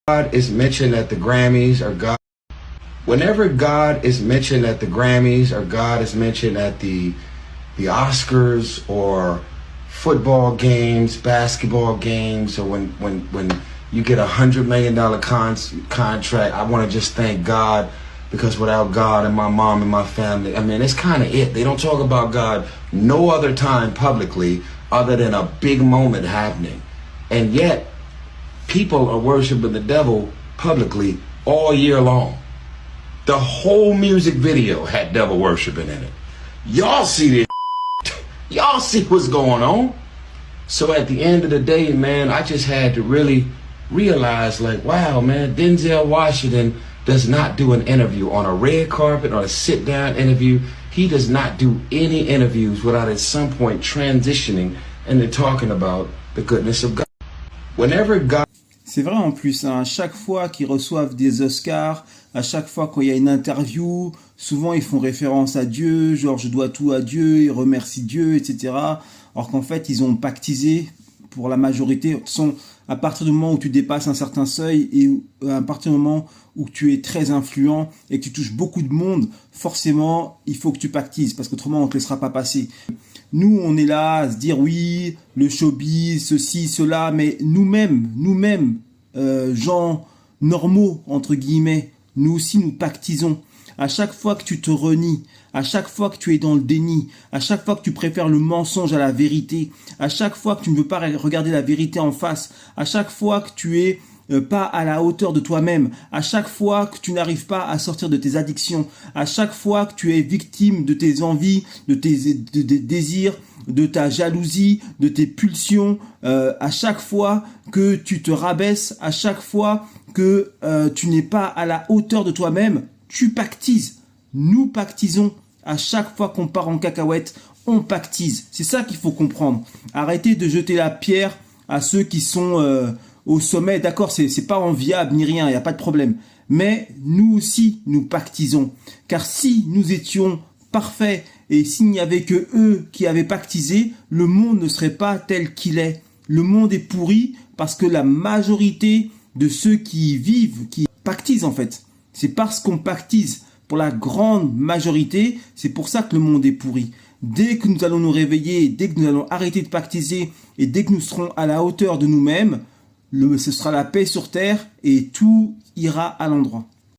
God is mentioned at the Grammys or whenever God is mentioned at the Grammys or God is mentioned at the Oscars or football games, basketball games, or when you get $100 million contract, I want to just thank God, because without God and my mom and my family, I mean, it's kind of it. They don't talk about God no other time publicly other than a big moment happening. And yet, people are worshiping the devil publicly all year long. The whole music video had devil worshiping in it. Y'all see this. Y'all see what's going on. So at the end of the day, man, I just had to really realize, like, wow, man, Denzel Washington does not do an interview on a red carpet or a sit-down interview. He does not do any interviews without at some point transitioning into talking about the goodness of God. Whenever God... C'est vrai en plus, hein, à chaque fois qu'ils reçoivent des Oscars, à chaque fois qu'il y a une interview, souvent ils font référence à Dieu, genre je dois tout à Dieu, ils remercient Dieu, etc. Alors qu'en fait ils ont pactisé pour la majorité. À partir du moment où tu dépasses un certain seuil et à partir du moment où tu es très influent et que tu touches beaucoup de monde, forcément il faut que tu pactises parce qu'autrement on ne te laissera pas passer. Nous, on est là à se dire oui, le showbiz, ceci, cela, mais nous-mêmes, gens normaux, entre guillemets, nous aussi nous pactisons. À chaque fois que tu te renies, à chaque fois que tu es dans le déni, à chaque fois que tu préfères le mensonge à la vérité, à chaque fois que tu ne veux pas regarder la vérité en face, à chaque fois que tu es pas à la hauteur de toi-même, à chaque fois que tu n'arrives pas à sortir de tes addictions, à chaque fois que tu es victime de tes envies, de tes désirs, de ta jalousie, de tes pulsions, à chaque fois que tu te rabaisses, à chaque fois que tu n'es pas à la hauteur de toi-même, tu pactises. Nous pactisons. À chaque fois qu'on part en cacahuète, on pactise. C'est ça qu'il faut comprendre. Arrêtez de jeter la pierre à ceux qui sont au sommet. D'accord, c'est pas enviable ni rien, il n'y a pas de problème. Mais nous aussi, nous pactisons. Car si nous étions parfaits et s'il n'y avait que eux qui avaient pactisé, le monde ne serait pas tel qu'il est. Le monde est pourri parce que la majorité de ceux qui y vivent, qui pactisent en fait. C'est parce qu'on pactise. Pour la grande majorité, c'est pour ça que le monde est pourri. Dès que nous allons nous réveiller, dès que nous allons arrêter de pactiser et dès que nous serons à la hauteur de nous-mêmes, ce sera la paix sur terre et tout ira à l'endroit.